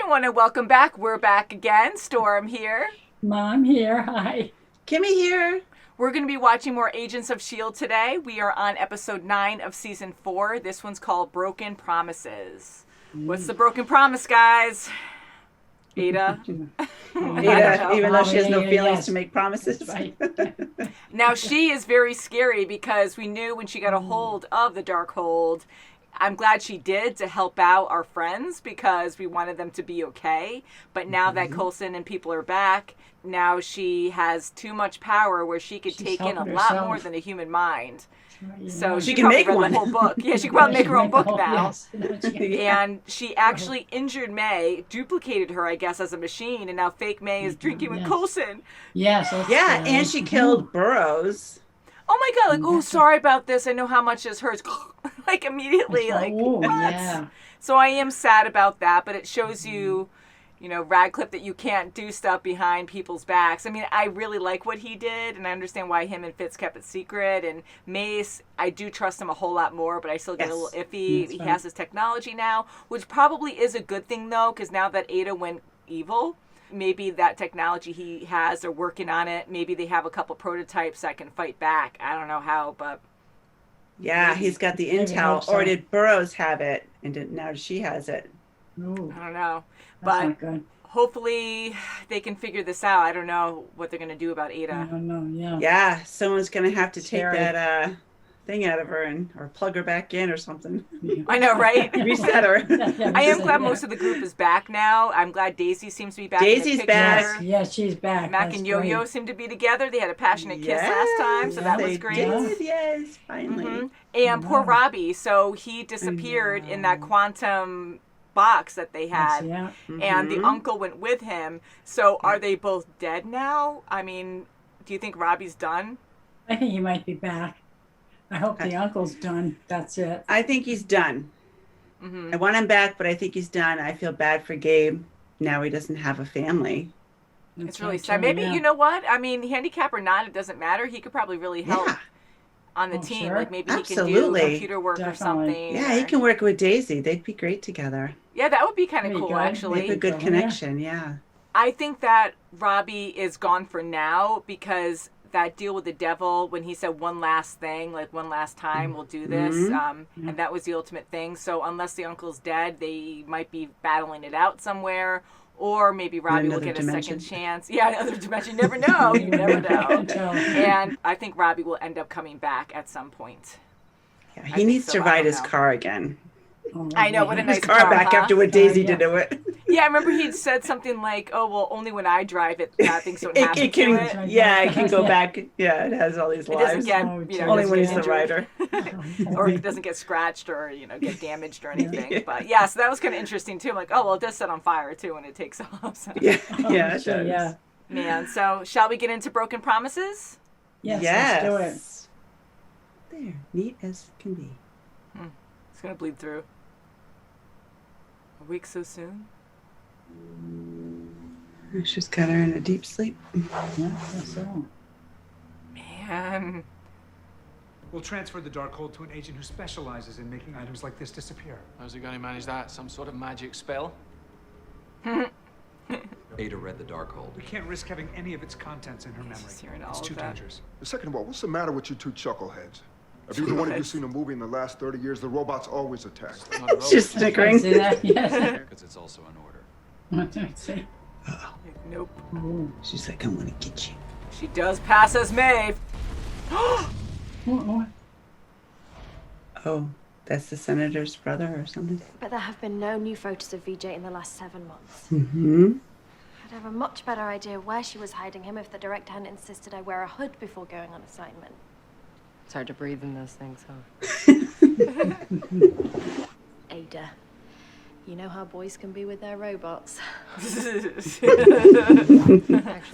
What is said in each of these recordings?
everyone, and welcome back. We're back again. Storm here. Mom here. Hi. Kimmy here. We're going to be watching more Agents of S.H.I.E.L.D. today. We are on episode 9 of season 4. This one's called Broken Promises. What's the broken promise, guys? Ada? Ada, even though she has no feelings to make promises. Right. Now, she is very scary because we knew when she got a hold of the Darkhold, I'm glad she did to help out our friends because we wanted them to be okay. But now that Coulson and people are back, now she has too much power where she could take in a lot more than a human mind. So she she can probably make read one. the whole book. Yeah, she can probably make her own book now. Yes. And she actually injured May, duplicated her, I guess, as a machine, and now fake May is drinking with Coulson. Yes. Yeah, and she killed Burroughs. Oh my God, like, oh, sorry about this. I know how much is hers. Like, immediately, like, Oh, what? yeah. So I am sad about that, but it shows you, you know, Radcliffe, that you can't do stuff behind people's backs. I mean, I really like what he did, and I understand why him and Fitz kept it secret. And Mace, I do trust him a whole lot more, but I still get a little iffy. That's he right. has his technology now, which probably is a good thing, though, because now that Ada went evil, maybe that technology he has, they're working on it. Maybe they have a couple prototypes that can fight back. I don't know how, but... Yeah, he's got the Maybe intel. hope so. Or did Burroughs have it, and now she has it? Ooh, I don't know. that's But not good. hopefully they can figure this out. I don't know what they're going to do about I Ada. don't know. Yeah. Yeah, someone's going to have to take Scary. that thing out of her or plug her back in or something. I know, right? Reset her. I am glad most of the group is back now. I'm glad Daisy seems to be back. Daisy's in the back. picture. Yes, she's back. Mac That's and Yo-Yo great. seem to be together. They had a passionate kiss last time, so that was they great. did, yes, finally. Mhm. And poor Yeah. Robbie, so he disappeared in that quantum box that they had. Yeah. And the uncle went with him. So are they both dead now? I mean, do you think Robbie's done? I think he might be back. I hope the uncle's done. That's it. I think he's done. I want him back, but I think he's done. I feel bad for Gabe. Now he doesn't have a family. It's really sad. Maybe, you know what? I mean, handicap or not, it doesn't matter. He could probably really help Yeah. on the Oh, team. sure. Like maybe he can do Absolutely. computer work or Definitely. something. Yeah, he or- can work with Daisy. They'd be great together. Yeah, that would be kind of There you cool, go. They actually. have a good Yeah. connection, yeah. I think that Robbie is gone for now because that deal with the devil, when he said one last thing, like one last time, we'll do this, and that was the ultimate thing. So unless the uncle's dead, they might be battling it out somewhere, or maybe Robbie will another get dimension. a second chance. Yeah, another dimension. You never know. You never know. Tell. And I think Robbie will end up coming back at some point. Yeah, think he needs so. to I ride don't his know. car again. Oh, I know, what a His nice car back huh? after what Daisy yeah. did to it. Yeah, I remember he said something like, "Oh, well, only when I drive it, things don't happen It can, to it." yeah, it can go Yeah. back. Yeah, it has all these It doesn't lives. get, Oh, you know, Only doesn't when get he's the injured. rider. Or it doesn't get scratched or, you know, get damaged or anything. But yeah, so that was kind of interesting too. I'm like, oh, well, it does set on fire too when it takes off. So. Yeah, yeah, it sure, does. yeah. Man, so shall we get into broken promises? Yes, Yes. let's do it. There, neat as can be. It's going to bleed through. A week so soon? She's got her in a deep sleep. Yeah, that's so. Man. We'll transfer the Darkhold to an agent who specializes in making items like this disappear. How's he going to manage that? Some sort of magic spell? Ada read the Darkhold. We can't risk having any of its contents in her memory. Just hearing all It's of too that. dangerous. Second of all, what's the matter with you two chuckleheads? Have either one of you seen a movie in the last 30 years? The robots always attack. Not a She's robot. snickering. See that? Yes. Because it's also an order. Let's see. Nope. Ooh. She's like, I'm gonna get you. She does pass as Maeve. Oh, Oh, that's the senator's brother or something? But there have been no new photos of Vijay in the last 7 months. Mm-hmm. I'd have a much better idea where she was hiding him if the director hadn't insisted I wear a hood before going on assignment. It's hard to breathe in those things, huh? Ada, you know how boys can be with their robots. Actually,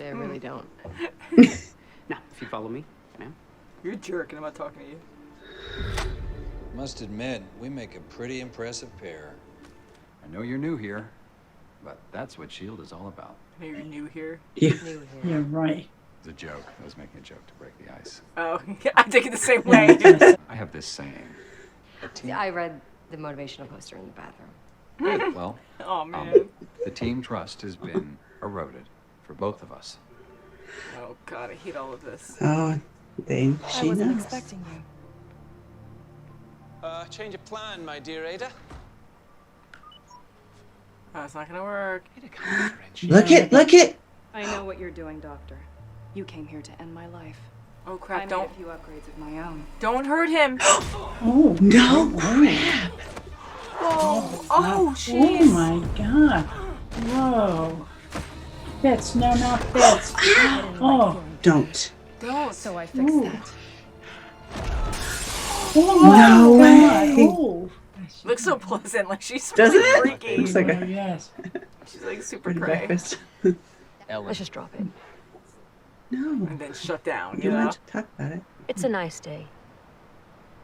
I really don't. Now, if you follow me, ma'am. You're a jerk and I'm not talking to you. Must admit, we make a pretty impressive pair. I know you're new here, but that's what S.H.I.E.L.D. is all about. I know you're new here. Yeah. New here. you're right. It's a joke. I was making a joke to break the ice. Oh, I take it the same way. I have this saying. I read the motivational poster in the bathroom. Good. Well, Oh, man. The team trust has been eroded for both of us. Oh God, I hate all of this. Oh, I she wasn't knows. expecting you. Change of plan, my dear Ada. Oh, it's not gonna work. Look it. I know what you're doing, Doctor. You came here to end my life. Oh I crap! made Don't a few upgrades of my own. don't hurt him. Oh, No crap. Oh, oh jeez. my God. Whoa. Fitz, no, not Fitz. Oh, Don't. Don't. So I fixed Ooh. that. oh No my way. God. Oh. Looks so pleasant. Like she's Doesn't really it? freaky. Looks like Oh, a yes. She's like super bed and cray. breakfast. Let's just drop it. No. And then shut down. You You know. want to talk about it? It's a nice day.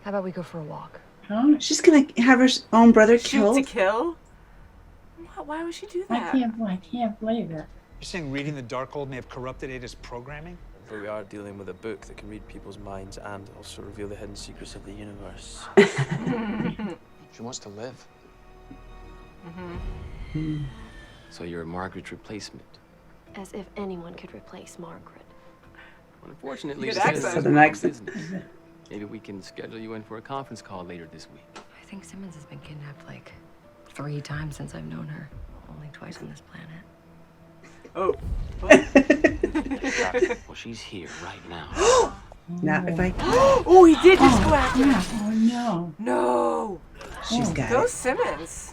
How about we go for a walk? Huh? She's gonna have her own brother Shoot killed. to kill. Why would she do I that? can't believe it. You're saying reading the Darkhold may have corrupted Ada's programming? But we are dealing with a book that can read people's minds and also reveal the hidden secrets of the universe. She wants to live. So you're Margaret's replacement. As if anyone could replace Margaret. Well, unfortunately, Good this accent. is Southern my accent. business. Maybe we can schedule you in for a conference call later this week. I think Simmons has been kidnapped like 3 times since I've known her. Only twice on this planet. Oh. Well, she's here right now. Now, if I Oh, he did just go after her. Yeah. Oh, no. No. she's got Go it. Simmons.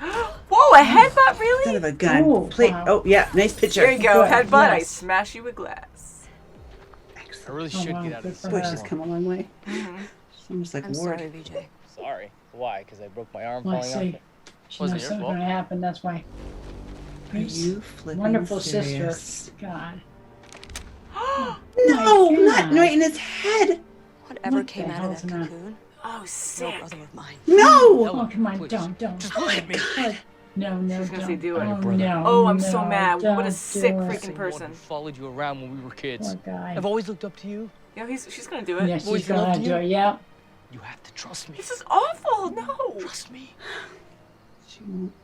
Whoa, a headbutt, Son really? of a gun. Oh, Plate. wow. Oh yeah, nice picture. There you go, Good, headbutt. I yes. smash you with glass. I really Oh, should wow, get out good of for this. Boy, she's come a long way. Mm-hmm. She's almost like I'm Ward. sorry, Vijay. Sorry. Why? Because I broke my arm Well, I falling see. off. She Wasn't knows your something's fault. going to happen. That's why. Are you flipping Wonderful serious? sister. God. No, My not God. right in his head. Whatever What came the out of hell's that the matter? cocoon, Oh, no sick. brother of mine. No. Oh, come on. Don't. Just let me. No, no, She's gonna don't. say do it. Oh, Brother. no, Oh, I'm so no, mad. What a don't sick do it. freaking person. Who followed you around when we were kids. Poor guy. I've always looked up to you. Yeah, she's gonna do it. Yeah, Boys she's going love to you. do it. Yeah. You have to trust me. This is awful. No. Trust me.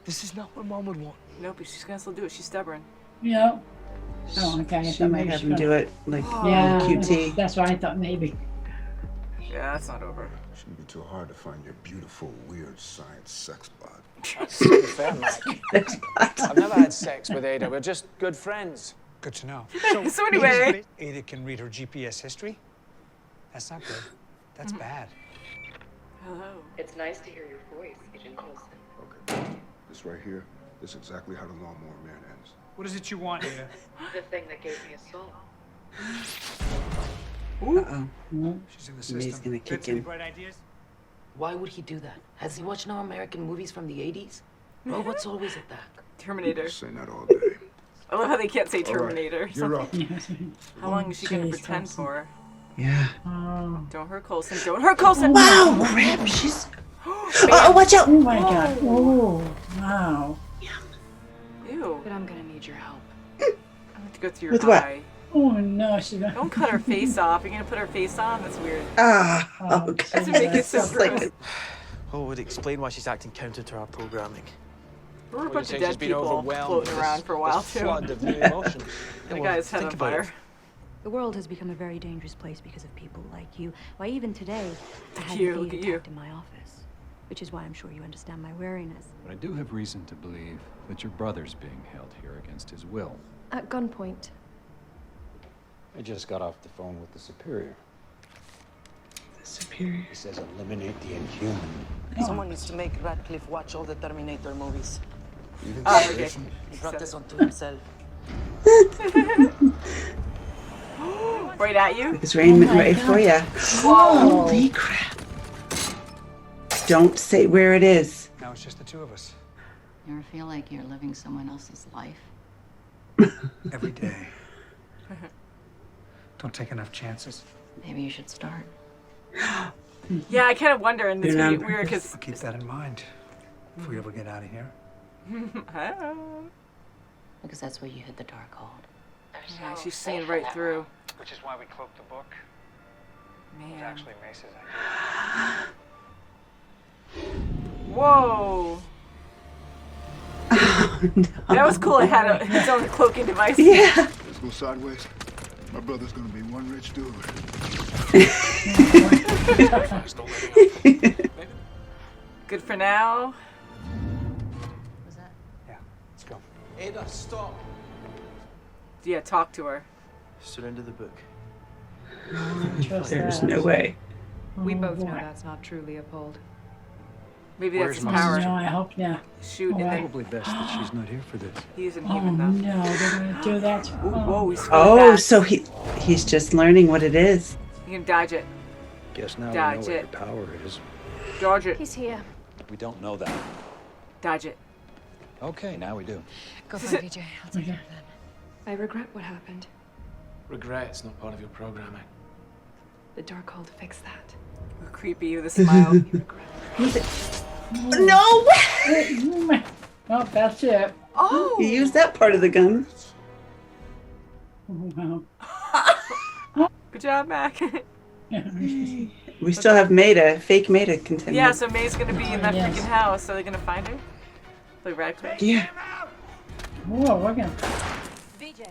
This is not what Mom would want. Nope, she's gonna still do it. She's stubborn. Yeah. Oh, okay. I She thought might maybe have she him was- do it like Yeah. QT. That's what I thought maybe. Yeah, that's not over. Shouldn't be too hard to find your beautiful, weird science sex bot. That's so fair, Mike. I've never had sex with Ada. We're just good friends. Good to know. So anyway. Ada can read her GPS history? That's not good. That's bad. Hello. It's nice to hear your voice, Agent Coulson. Okay. This right here, this is exactly how the Lawnmower Man ends. What is it you want, Ada? The thing that gave me a soul. Uh-oh. She's in the He's system. gonna kick Fitz, any in. bright ideas? Why would he do that? Has he watched no American movies from the 80s? Robots always attack. Terminator. Saying that all day. I love how they can't say All right, Terminator. or you're something. up. How long is she gonna Jeez, pretend Coulson. for? Yeah. Oh. Don't hurt Coulson. Don't hurt Coulson. Wow, crap. She's. Oh, watch out. Oh, my God. Oh, wow. Ew. But I'm gonna need your help. I have to go through your With what? eye. Oh, no. She's going Don't cut her face off. You're gonna put her face on? That's weird. Ah. Oh, Oh, God. Doesn't make it so Sounds like gross. Oh, would explain why she's acting counter to our programming. There were a Well, bunch you of say she's dead been people overwhelmed floating with around this- for a while, this too. flood of new emotions. The guy's head on think about it. fire. The world has become a very dangerous place because of people like you. Why, even today, I had You, a look thief at you. attacked in my office. Which is why I'm sure you understand my wariness. But I do have reason to believe that your brother's being held here against his will. At gunpoint. I just got off the phone with the Superior. Superior. He says eliminate the Inhuman. Someone needs to make Radcliffe watch all the Terminator movies. Oh, okay. He brought this onto himself. Right at you? It's raining right for you. Whoa. Holy crap. Don't say where it is. Now it's just the two of us. You ever feel like you're living someone else's life? Every day. Don't take enough chances. Maybe you should start. Yeah, I kind of wonder, and it's You're gonna be not- weird because I'll keep that in mind if we ever get out of here. Because that's where you hit the Darkhold. Yeah, she's seeing right through. Which is why we cloaked the book. It was Man. actually Mace's idea. Whoa. That was cool. It had its own cloaking device. Yeah. Let's go sideways. My brother's gonna be one rich dude. Good for now. Was that? Yeah, let's go. Ada, stop. Yeah, talk to her. Surrender the book. There's no way. We both know that's not true, Leopold. Maybe that's Where's his my power. No, I hope not. Shoot, and then Probably best that she's not here for this. he isn't Oh human though. no, they're gonna do that. To, Ooh, whoa, he's Oh, really fast. so he's just learning what it is. You can dodge it. Guess now Dodge we know it. what her power is. Dodge it. He's here. We don't know that. Dodge it. Okay, now we do. Go for it, Vijay. I'll take care of them. I regret what happened. Regret's not part of your programming. The Darkhold fixed that. Creepy with a smile. No way! Oh, that's it. Oh! You used that part of the gun. Oh, wow. Good job, Mac. We still have Maida, fake Maida contender. Yeah, so May's gonna be in that Yes. freaking house. Are they gonna find her? Like Radcliffe? Yeah. Whoa, we're gonna. Vijay.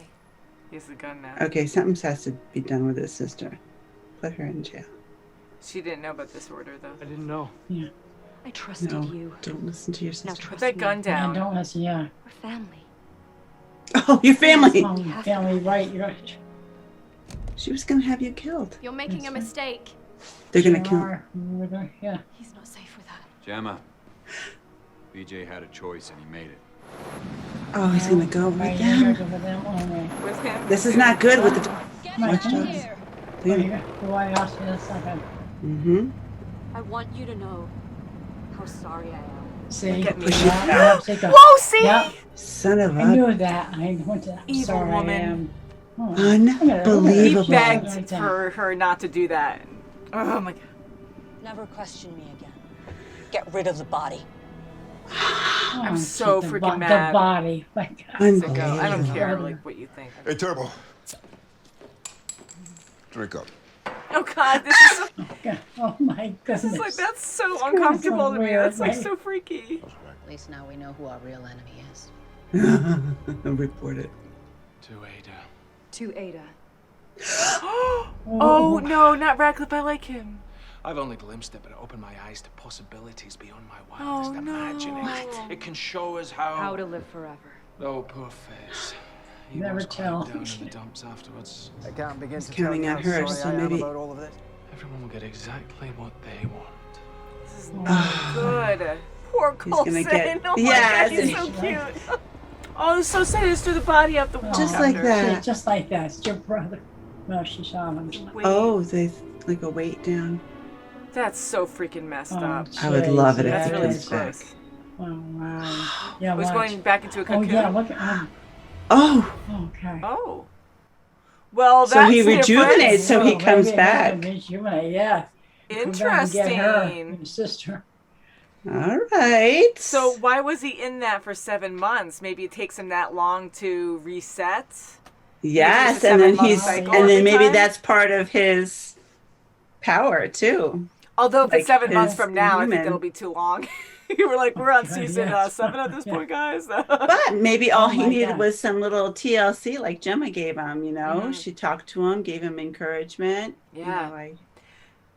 He has the gun now. Okay, something has to be done with his sister. Put her in jail. She didn't know about this order, though. I didn't know. Yeah. I trusted No, you. don't listen to your Now sister. Put trust that me. gun Yeah, down. don't listen. Yeah. We're family. Oh, your family! Oh, family, right? You're right. She was gonna have you killed. You're making a mistake. They're gonna kill. Sure. We're gonna- Yeah. He's not safe with her. Gemma. BJ had a choice and he made it. Oh, he's gonna go Right, with you're them. gonna go with them. Oh, right. With him? This is not good with the. Watch Watch out. out. Oh, yeah. Do I ask you this second? Mm-hmm. I want you to know how sorry I am. See? Get me. Push it Yeah, out. take a- Whoa, see? Yeah, Son of I a. knew that. I went to. Evil Sorry, woman. I am. Oh, Unbelievable. He begged for her not to do that. Oh my god. Never question me again. Get rid of the body. I'm so freaking mad. The body. Like, Sicko. I don't Unbelievable. care like what you think. Hey, Turbo. Drink up. Oh god, this is so, oh my goodness. this is like that's so It's uncomfortable so to me. weird, That's like right? so freaky. At least now we know who our real enemy is. Report it. To Ada. To Ada. Oh no, not Radcliffe. I like him. I've only glimpsed it, but it opened my eyes to possibilities beyond my wildest Oh, no. imagining. It can show us how. How to live forever. Oh, poor face. He Never was quite tell. down in the dumps afterwards. I can't begin He's to tell counting you on how her, sorry so I am maybe- about all of this. Everyone will get exactly what they want. This is not good. Poor Colson. gonna get- Oh my Yes. god, he's so cute. Oh, it's so sad. He just threw the body out the wall. Just like after. that. Just like that. It's your brother. No, she shot him. Wait, Oh, they like a weight down. that's so freaking messed Oh, up. I would love it if That's it really comes back. gross. Oh, wow. Yeah, I was watch. going back into a Oh, cocoon. yeah, look at Oh, okay. Oh. Well, so that's he different. rejuvenates, so he Whoa, comes maybe back. Rejuvenate, yeah. Come back and get her, Interesting. your sister. All right. So why was he in that for 7 months? Maybe it takes him that long to reset. Yes, Maybe and then it's a 7-month he's, cycle and then every maybe time? that's part of his power too. Although if it's like 7 months his from now, I think human. it'll be too long. We're like, we're on season Yes. 7 at this point, guys. But maybe all Oh he my needed God. was some little TLC like Gemma gave him, you know? Mhm. She talked to him, gave him encouragement. You Yeah. know,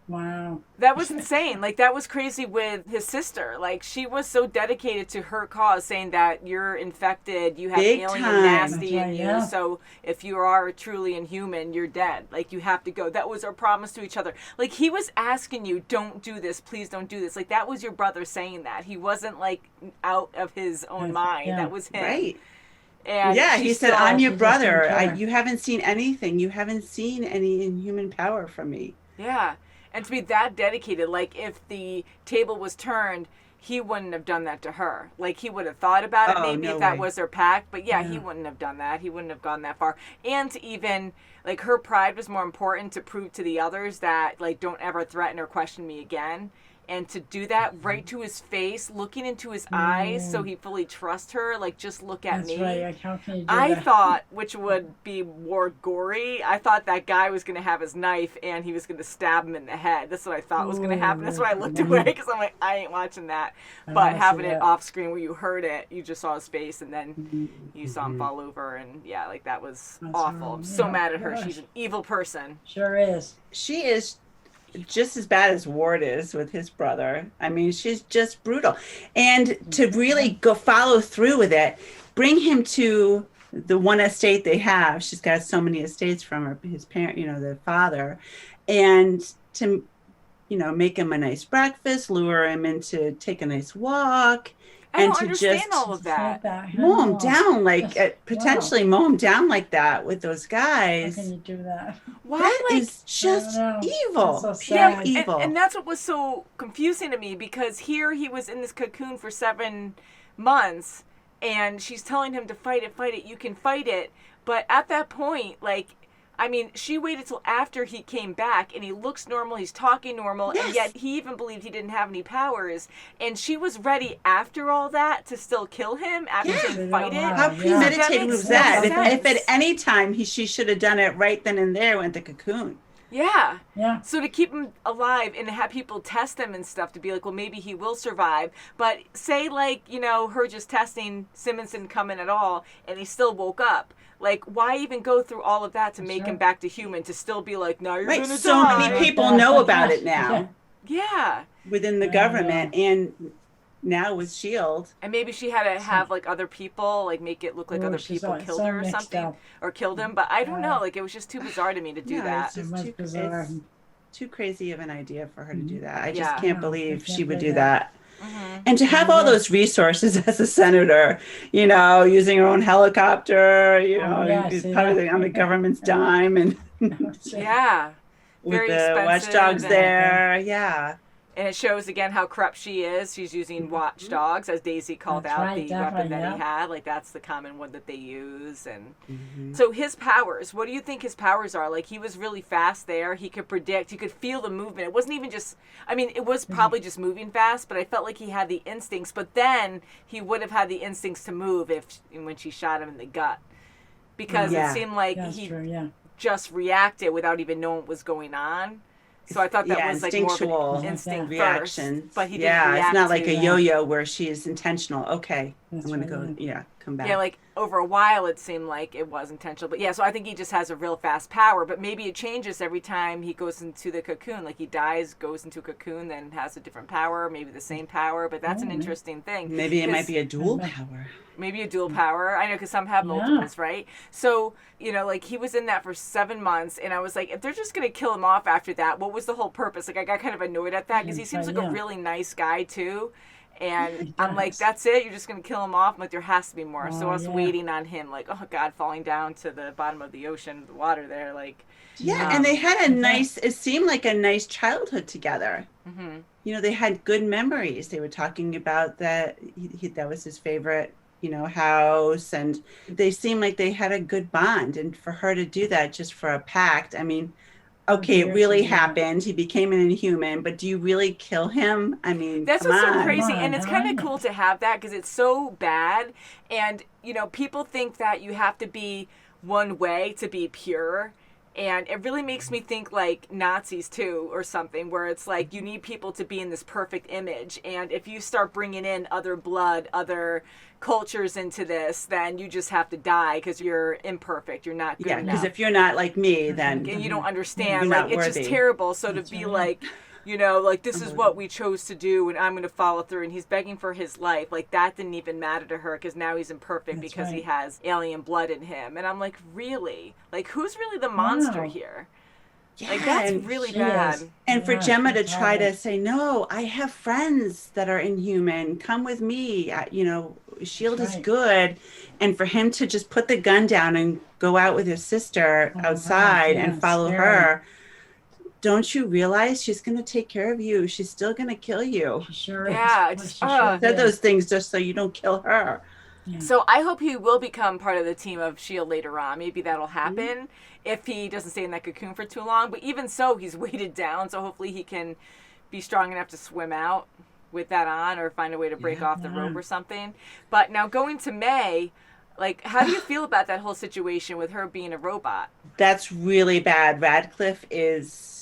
Wow. That was insane. Like, that was crazy with his sister. Like, she was so dedicated to her cause, saying that you're infected, you have Big alien time. nasty That's in right, you, yeah. so if you are truly inhuman, you're dead. Like, you have to go. That was our promise to each other. Like, he was asking you, don't do this, please don't do this. Like, that was your brother saying that. He wasn't, like, out of his own Yes, mind. yeah. That was him. right. And Yeah, she he said, still- I'm your She just brother. didn't care. You haven't seen anything. You haven't seen any inhuman power from me. Yeah. And to be that dedicated, like if the table was turned, he wouldn't have done that to her. Like he would have thought about it Oh, maybe no if that way. was their pact. But yeah, he Yeah. wouldn't have done that. He wouldn't have gone that far. And to even, like her pride was more important to prove to the others that like don't ever threaten or question me again. and to do that right to his face, looking into his eyes so he fully trusts her, like, just look at me. That's right. How can you do I that? thought, which would be more gory, I thought that guy was going to have his knife and he was going to stab him in the head. That's what I thought was going to happen. That's why I looked away, because I'm like, I ain't watching that. But having it off screen where you heard it, you just saw his face and then you saw him fall over, and yeah, like, that was awful. I'm so mad at her. She's an evil person. Sure is. She is just as bad as Ward is with his brother. I mean, she's just brutal. And to really go follow through with it, bring him to the one estate they have. She's got so many estates from his parent, the father, and to, make him a nice breakfast, lure him in to take a nice walk. I and don't to understand just all of that. mow him down, potentially mow him down like that with those guys. How can you do that? Why, That like, is just evil. That's so Pure sad. evil. And that's what was so confusing to me, because here he was in this cocoon for 7 months and she's telling him to fight it, you can fight it. But at that point, like, I mean, she waited till after he came back and he looks normal, he's talking normal, and yet he even believed he didn't have any powers. And she was ready after all that to still kill him after saying fight it. How premeditated was that? If at any time she should have done it right then and there with the cocoon. Yeah. Yeah. So to keep him alive and have people test him and stuff to be like, well, maybe he will survive. But say, like, her just testing, Simmons didn't come in at all and he still woke up. Like, why even go through all of that to make him back to human, to still be like, no, you're going to die. So many people know about it now. Yeah. Within the government and now with S.H.I.E.L.D. And maybe she had to have, like, other people, like, make it look like other people killed her or something. Or killed him. But I don't know. Like, it was just too bizarre to me to do that. It's just bizarre. It's too crazy of an idea for her to do that. I just Yeah. can't believe she would do that. Mm-hmm. And to have all those resources as a senator, using her own helicopter, on the government's dime, and Yeah. with Very the expensive watchdogs and- there. Yeah. And it shows again how corrupt she is. She's using watchdogs, as Daisy called That's out right, the weapon definitely, that he had. Like, that's the common one that they use. And so his powers, what do you think his powers are? Like, he was really fast there. He could predict. He could feel the movement. It wasn't even just, I mean, it was probably just moving fast, but I felt like he had the instincts. But then he would have had the instincts to move when she shot him in the gut. Because it seemed like he just reacted without even knowing what was going on. So I thought that was like more of an instinct reaction. First, but he didn't react it's not like to a that. yo-yo where she is intentional. Okay, I'm going to go, come back. Yeah, like over a while it seemed like it was intentional. But yeah, so I think he just has a real fast power. But maybe it changes every time he goes into the cocoon. Like he dies, goes into a cocoon, then has a different power, maybe the same power. But that's an interesting thing. Maybe it might be a dual power. Maybe a dual power. I know, because some have multiples, right? So, like he was in that for 7 months, and I was like, if they're just going to kill him off after that, what was the whole purpose? Like, I got kind of annoyed at that, because he seems like a really nice guy, too. And I'm like, that's it? You're just going to kill him off? I'm like, there has to be more. So I was waiting on him, like, oh, God, falling down to the bottom of the ocean, the water there, like. Yeah, and they had it seemed like a nice childhood together. Mm-hmm. They had good memories. They were talking about that. That was his favorite house, and they seemed like they had a good bond. And for her to do that just for a pact, I mean, okay, it really happened. He became an Inhuman, but do you really kill him? I mean, that's what's so crazy. And it's kind of cool to have that, because it's so bad. And, people think that you have to be one way to be pure. And it really makes me think like Nazis too, or something, where it's like you need people to be in this perfect image. And if you start bringing in other blood, other cultures into this, then you just have to die, because you're imperfect. You're not good enough. Because if you're not like me, then and you don't understand. You're like not it's worthy. just terrible. So to be like, like this is what we chose to do, and I'm going to follow through. And he's begging for his life. Like that didn't even matter to her, because now he's imperfect because he has alien blood in him. And I'm like, really? Like, who's really the monster here? Yeah, like that's really bad. And for Gemma to try to say, no, I have friends that are Inhuman. Come with me. S.H.I.E.L.D. is good. And for him to just put the gun down and go out with his sister outside and follow her. Don't you realize she's going to take care of you? She's still going to kill you. Sure. Yeah. She said those things just so you don't kill her. Yeah. So I hope he will become part of the team of S.H.I.E.L.D. later on. Maybe that'll happen if he doesn't stay in that cocoon for too long. But even so, he's weighted down. So hopefully he can be strong enough to swim out with that on, or find a way to break off the rope or something. But now going to May, like, how do you feel about that whole situation with her being a robot? That's really bad. Radcliffe is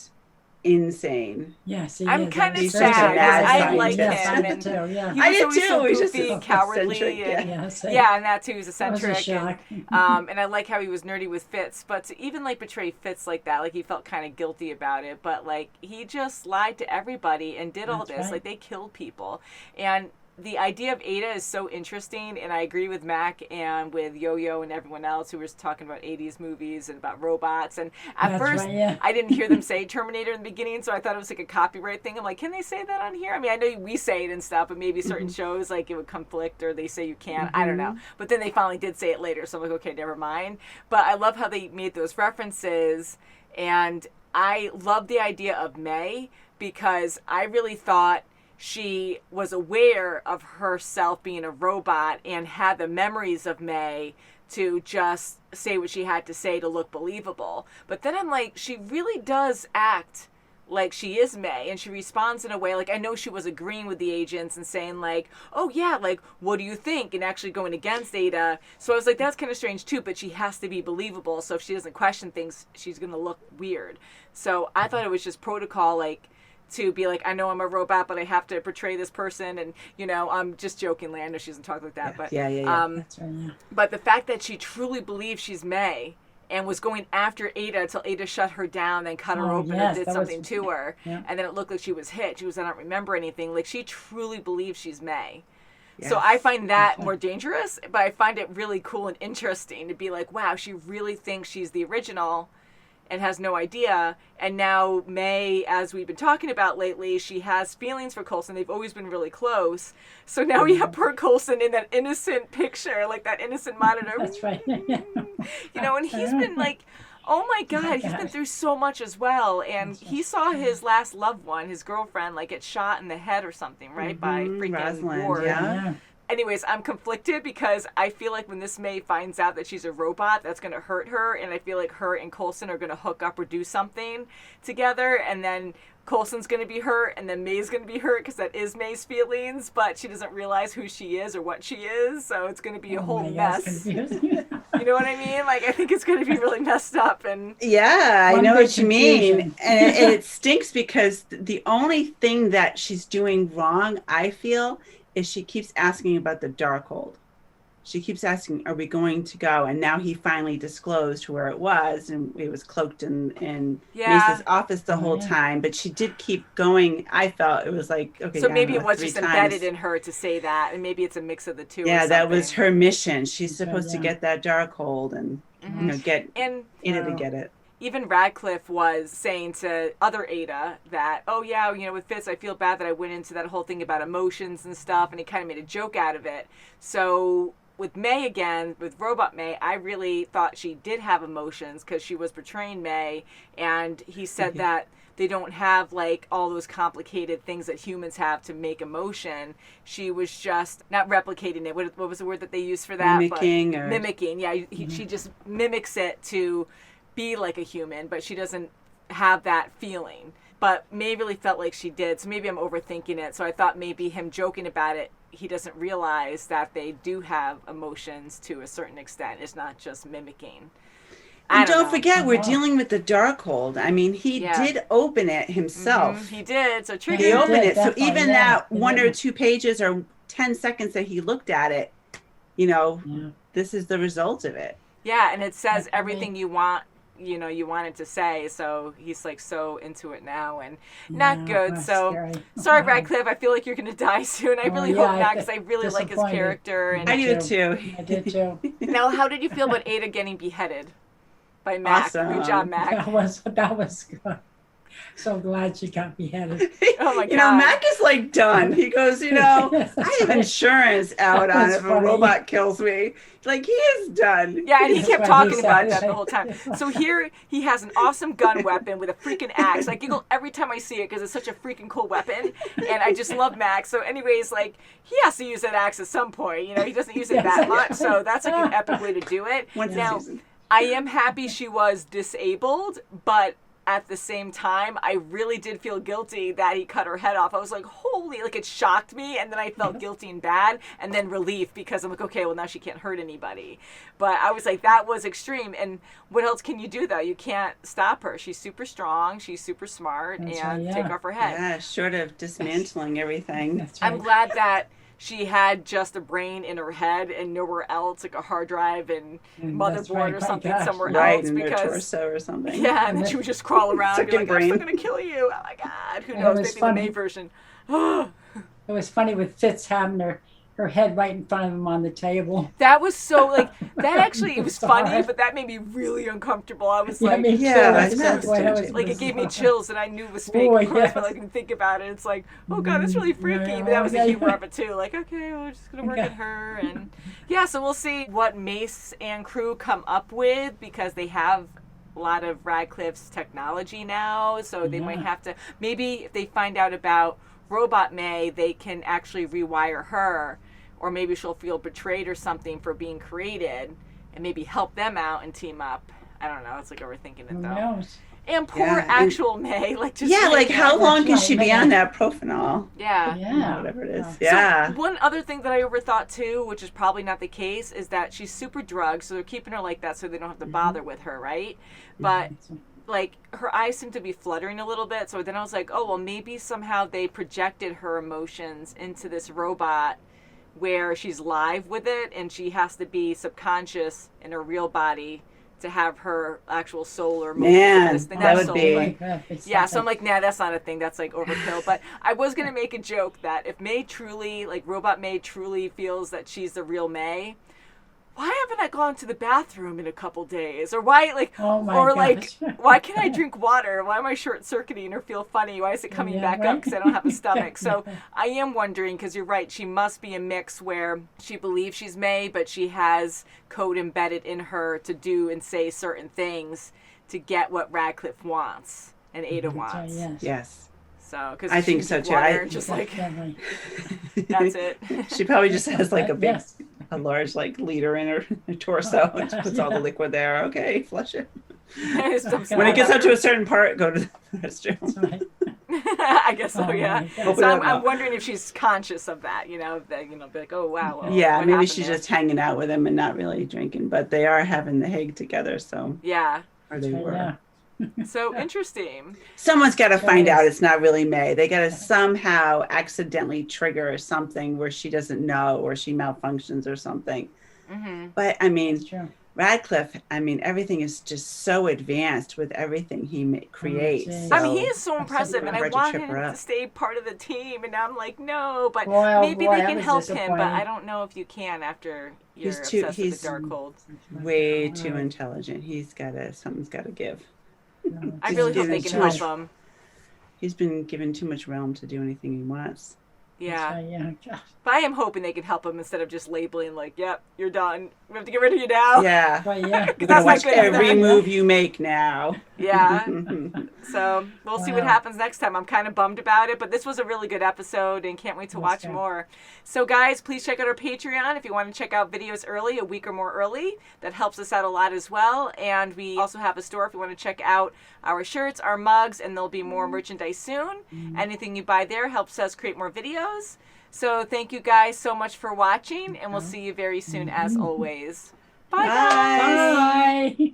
insane. Yes, I'm kind of sad because I like him. I And did too, yeah. he was always so He's goofy just and cowardly. eccentric, And, yeah. and that too, he was eccentric. shock. And I like how he was nerdy with Fitz. But to even, like, portray Fitz like that, like, he felt kind of guilty about it. But, like, he just lied to everybody and did all That's this. right. Like, they killed people. And the idea of Ada is so interesting, and I agree with Mac and with Yo-Yo and everyone else who was talking about 80s movies and about robots. And at That's first, right, yeah. I didn't hear them say Terminator in the beginning, so I thought it was like a copyright thing. I'm like, can they say that on here? I mean, I know we say it and stuff, but maybe certain shows, like, it would conflict, or they say you can't. I don't know. But then they finally did say it later, so I'm like, okay, never mind. But I love how they made those references, and I love the idea of May, because I really thought she was aware of herself being a robot and had the memories of May to just say what she had to say to look believable. But then I'm like, she really does act like she is May, and she responds in a way, like, I know she was agreeing with the agents and saying, like, oh yeah, like, what do you think, and actually going against Ada. So I was like, that's kind of strange too, but she has to be believable, so if she doesn't question things, she's gonna look weird. So I thought it was just protocol, like, to be like, I know I'm a robot, but I have to portray this person, and, you know, I'm just jokingly, I know she doesn't talk like that, but That's right, yeah. but the fact that she truly believes she's May and was going after Ada till Ada shut her down, then cut her open and did something to her, and then it looked like she was hit. She was, I don't remember anything. Like, she truly believes she's May. Yes. So I find that more dangerous, but I find it really cool and interesting to be like, wow, she really thinks she's the original and has no idea. And now May, as we've been talking about lately, she has feelings for Coulson. They've always been really close. So now we have poor Coulson in that innocent picture, like that innocent monitor. That's right. You know, and he's been like, oh my God, he's been through so much as well. And he saw his last loved one, his girlfriend, like get shot in the head or something, right? By freaking Rosalind, Ward. yeah. Anyways, I'm conflicted because I feel like when this May finds out that she's a robot, that's going to hurt her. And I feel like her and Coulson are going to hook up or do something together. And then Coulson's going to be hurt, and then May's going to be hurt because that is May's feelings. But she doesn't realize who she is or what she is. So it's going to be a whole mess. You know what I mean? Like, I think it's going to be really messed up. And yeah, I know what you mean. And it stinks because the only thing that she's doing wrong, I feel, is she keeps asking about the Darkhold. She keeps asking, are we going to go? And now he finally disclosed where it was, and it was cloaked in Mace's office the whole time. But she did keep going. I felt it was like, okay. So maybe it was just embedded in her to say that, and maybe it's a mix of the two. Yeah, that was her mission. She's supposed to get that Darkhold and you know, get Ada to get it. Even Radcliffe was saying to other Ada that, oh yeah, you know, with Fitz, I feel bad that I went into that whole thing about emotions and stuff, and he kind of made a joke out of it. So with May again, with Robot May, I really thought she did have emotions because she was portraying May, and he said that they don't have like all those complicated things that humans have to make emotion. She was just not replicating it. What was the word that they used for that? Mimicking. Mimicking, yeah. She just mimics it to be like a human, but she doesn't have that feeling. But May really felt like she did, so maybe I'm overthinking it. So I thought maybe him joking about it, he doesn't realize that they do have emotions to a certain extent. It's not just mimicking. And don't forget, we're dealing with the Darkhold. I mean, he did open it himself. He did, so trigger. He opened it, so even that 1 or 2 pages or 10 seconds that he looked at it, you know, this is the result of it. Yeah, and it says everything you want. You know, you wanted to say, so he's like so into it now, and not good. So sorry, Radcliffe, I feel like you're gonna die soon. I really hope not, because I really like his character. And I do too. I did too. Now, how did you feel about Ada getting beheaded by Mac? Awesome. Good job, Mac. That was good. So glad she got beheaded. Oh my God. You know, Mac is like done. He goes, you know, I have insurance out on if a robot kills me. Like, he is done. Yeah, and he kept talking about that the whole time. So here he has an awesome gun weapon with a freaking axe. I giggle every time I see it because it's such a freaking cool weapon, and I just love Max. So anyways, like, he has to use that axe at some point. You know, he doesn't use it that much, so that's like an epic way to do it. Now, I am happy she was disabled, but at the same time, I really did feel guilty that he cut her head off. I was like, holy, like it shocked me. And then I felt guilty and bad and then relief because I'm like, okay, well now she can't hurt anybody. But I was like, that was extreme. And what else can you do though? You can't stop her. She's super strong. She's super smart. That's and right, take off her head. Yeah, short of dismantling everything. That's right. I'm glad that she had just a brain in her head and nowhere else, like a hard drive and that's motherboard right, or my something gosh. somewhere Right, else in her because torso or something. yeah, and then she would just crawl around and be Second like, I'm brain. still gonna kill you. Oh my god, who And it knows? was Maybe funny. the May version. It was funny with Fitz having her head right in front of him on the table. That was so like that actually it was funny, Bizarre. but that made me really uncomfortable. I was Yeah, like, me too. yeah, I that's said, boy, that was like it gave me bizarre. chills, and I knew it was fake, Oh, of course, yes. but I didn't think about it. It's like, oh god, that's really freaky. Yeah, But that was the yeah, humor yeah. of it too. Like, okay, we're just gonna work Yeah. at her, and yeah. So we'll see what Mace and crew come up with because they have a lot of Radcliffe's technology now. So they might have to maybe if they find out about Robot May, they can actually rewire her. Or maybe she'll feel betrayed or something for being created and maybe help them out and team up. I don't know. It's like overthinking it Who though. knows? And poor Yeah, and- actual May. Like just Yeah, like how long can right, she be yeah. on that propanol? Yeah. Yeah. Whatever it is. Yeah. Yeah. So one other thing that I overthought too, which is probably not the case, is that she's super drugged, so they're keeping her like that so they don't have to bother with her, right? But like her eyes seem to be fluttering a little bit, so then I was like, oh well, maybe somehow they projected her emotions into this robot where she's live with it and she has to be subconscious in her real body to have her actual soul or emotions. Man, this thing. that That's would soul, be- right? Yeah, so I'm like, nah, that's not a thing. That's like overkill. But I was gonna make a joke that if May truly, like Robot May truly feels that she's the real May, why haven't I gone to the bathroom in a couple days? Or why, like, Oh my or like, gosh. why can't I drink water? Why am I short circuiting or feel funny? Why is it coming Yeah, back right. up? Because I don't have a stomach. So I am wondering, because you're right, she must be a mix where she believes she's May, but she has code embedded in her to do and say certain things to get what Radcliffe wants and Ada wants. Yes. Yes. So, because I think so too. Just like Definitely. that's it. She probably just has like a big, Yes. a large like liter in her torso and just puts all the liquid there. Okay, flush it. When it gets up to a certain part, go to the restroom. I guess so, Oh, yeah. my God. So I'm Hopefully wondering if she's conscious of that, that, be like, oh, wow. Well, Yeah, what maybe happened she's there? just hanging out with him and not really drinking, but they are having the Hague together, so. Yeah. Or they were. Yeah. So interesting. Someone's got to find Yes. out it's not really May. They got to somehow accidentally trigger something where she doesn't know or she malfunctions or something. Mm-hmm. But I mean, True. Radcliffe, I mean, everything is just so advanced with everything he creates. geez. I mean, he is so impressive, and I hard to want trip him her to up. stay part of the team, and I'm like, no, but Boy, oh maybe boy, they that can was help him, but disappointing. I don't know if you can after you're He's too- obsessed with he's the Darkhold. Way too intelligent. Something's got to give. I He's really hope they given can too help much- him. He's been given too much realm to do anything he wants. Yeah. Yeah. Gosh. But I am hoping they can help him instead of just labeling like, yep, you're done. We have to get rid of you now. Yeah. But yeah. We're That's gonna not watch good every either. move you make now. Yeah. So we'll see what Wow. happens next time. I'm kind of bummed about it, but this was a really good episode and can't wait to watch good. more. So guys, please check out our Patreon if you want to check out videos early, a week or more early. That helps us out a lot as well. And we also have a store if you want to check out our shirts, our mugs, and there'll be more merchandise soon. Anything you buy there helps us create more videos. So thank you guys so much for watching, and we'll see you very soon as always. Bye, guys. Bye.